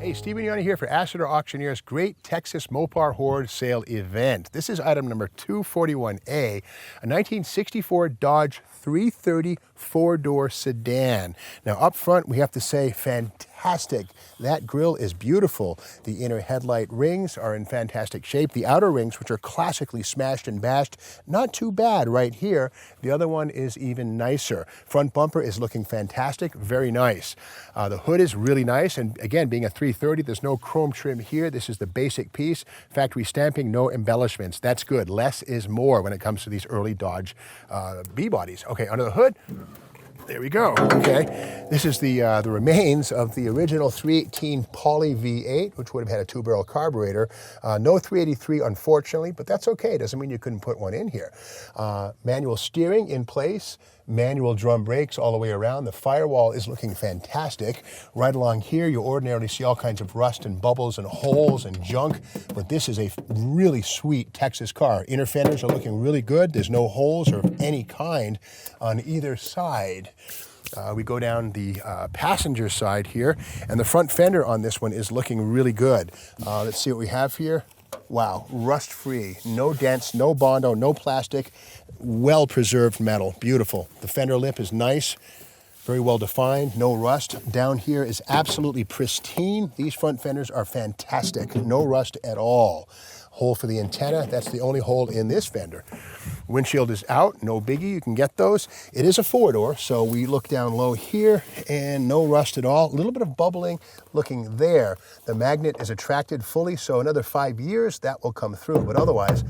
Hey, Stephen Yanni here for Assorted Auctioneer's Great Texas MOPAR Hoard Sale Event. This is item number 241A, a 1964 Dodge 330 four-door sedan. Now up front we have to say fantastic. That grille is beautiful. The inner headlight rings are in fantastic shape. The outer rings, which are classically smashed and bashed, not too bad right here. The other one is even nicer. Front bumper is looking fantastic, very nice. The hood is really nice, and again, being a 330, there's no chrome trim here. This is the basic piece. Factory stamping, no embellishments. That's good. Less is more when it comes to these early Dodge B-bodies. Okay, under the hood, there we go. Okay, this is the remains of the original 318 Poly V8, which would have had a two-barrel carburetor. No 383, unfortunately, but that's okay. Doesn't mean you couldn't put one in here. Manual steering in place. Manual drum brakes all the way around. The firewall is looking fantastic. Right along here, you ordinarily see all kinds of rust and bubbles and holes and junk, but this is a really sweet Texas car. Inner fenders are looking really good. There's no holes of any kind on either side. We go down the passenger side here, and the front fender on this one is looking really good. Let's see what we have here. Wow, rust-free, no dents, no Bondo, no plastic, well-preserved metal, beautiful. The fender lip is nice, very well defined, no rust. Down here is absolutely pristine. These front fenders are fantastic, no rust at all. Hole for the antenna, that's the only hole in this fender. Windshield is out, no biggie, you can get those. It is a four-door, so we look down low here and no rust at all. A little bit of bubbling looking there. The magnet is attracted fully, so another 5 years that will come through, but otherwise,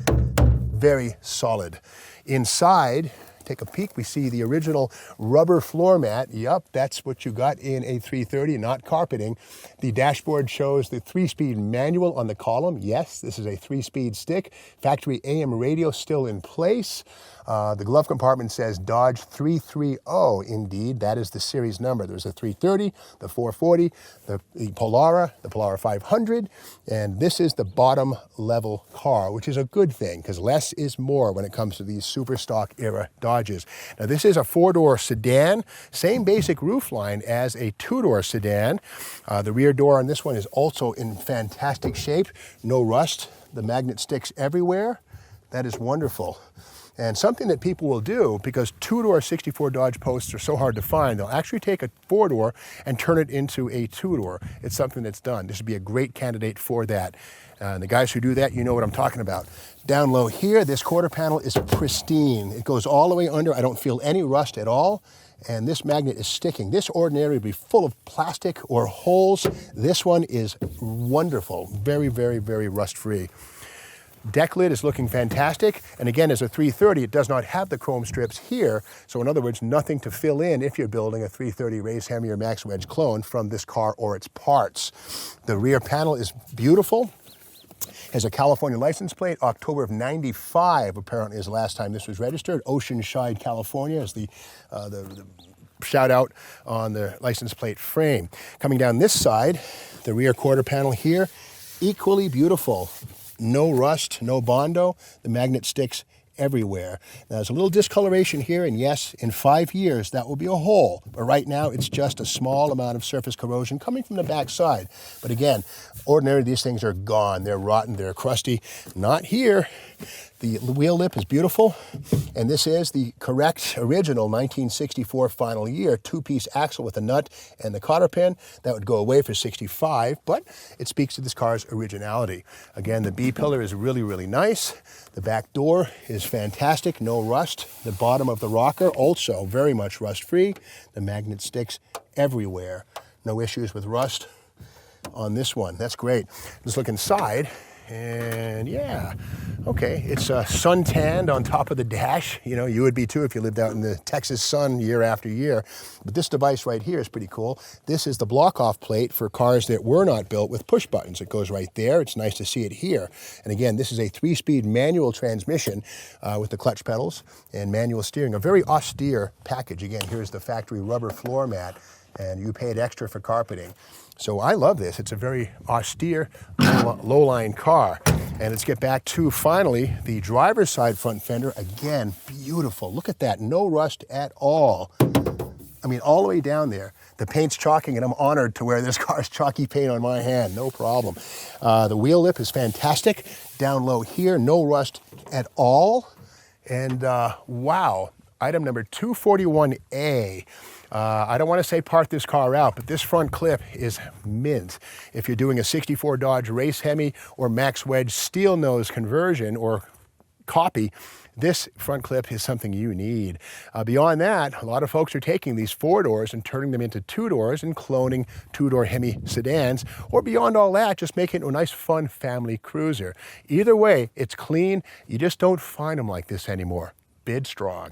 very solid. Inside, take a peek, we see the original rubber floor mat. Yup, that's what you got in a 330, not carpeting. The dashboard shows the 3-speed manual on the column. Yes, this is a 3-speed stick. Factory AM radio still in place. The glove compartment says Dodge 330. Indeed, that is the series number. There's a 330, the 440, the Polara, the Polara 500, and this is the bottom level car, which is a good thing because less is more when it comes to these super stock era Dodges. Now this is a four-door sedan, same basic roofline as a two-door sedan. The rear door on this one is also in fantastic shape, no rust. The magnet sticks everywhere. That is wonderful. And something that people will do, because two-door 64 Dodge posts are so hard to find, they'll actually take a four-door and turn it into a two-door. It's something that's done. This would be a great candidate for that. And the guys who do that, you know what I'm talking about. Down low here, this quarter panel is pristine. It goes all the way under. I don't feel any rust at all. And this magnet is sticking. This ordinarily would be full of plastic or holes. This one is wonderful. Very, very, very rust-free. Deck lid is looking fantastic, and again, as a 330, it does not have the chrome strips here, so in other words, nothing to fill in if you're building a 330 Race Hemi or Max Wedge clone from this car or its parts. The rear panel is beautiful. Has a California license plate. October of '95 apparently is the last time this was registered. Oceanside, California is the shout out on the license plate frame. Coming down this side, the rear quarter panel here, equally beautiful. No rust, no Bondo. The magnet sticks everywhere. Now, there's a little discoloration here, and yes, in 5 years, that will be a hole. But right now, it's just a small amount of surface corrosion coming from the back side. But again, ordinarily, these things are gone. They're rotten, they're crusty. Not here. The wheel lip is beautiful, and this is the correct original 1964 final year two-piece axle with a nut and the cotter pin. That would go away for 65, but it speaks to this car's originality. Again, the B-pillar is really, really nice. The back door is fantastic, no rust. The bottom of the rocker also very much rust-free. The magnet sticks everywhere. No issues with rust on this one. That's great. Let's look inside. And yeah, okay, it's sun-tanned on top of the dash. You know, you would be too if you lived out in the Texas sun year after year. But this device right here is pretty cool. This is the block-off plate for cars that were not built with push buttons. It goes right there. It's nice to see it here. And again, this is a 3-speed manual transmission with the clutch pedals and manual steering. A very austere package. Again, here's the factory rubber floor mat, and you paid extra for carpeting. So I love this. It's a very austere, low-line car. And let's get back to, finally, the driver's side front fender. Again, beautiful. Look at that. No rust at all. I mean, all the way down there. The paint's chalking, and I'm honored to wear this car's chalky paint on my hand, no problem. The wheel lip is fantastic. Down low here, no rust at all. And wow, item number 241A. I don't want to say part this car out, but this front clip is mint. If you're doing a 64 Dodge Race Hemi or Max Wedge steel nose conversion or copy, this front clip is something you need. Beyond that, a lot of folks are taking these 4-doors and turning them into 2-doors and cloning 2-door Hemi sedans, or beyond all that, just making it a nice, fun family cruiser. Either way, it's clean. You just don't find them like this anymore. Bid strong.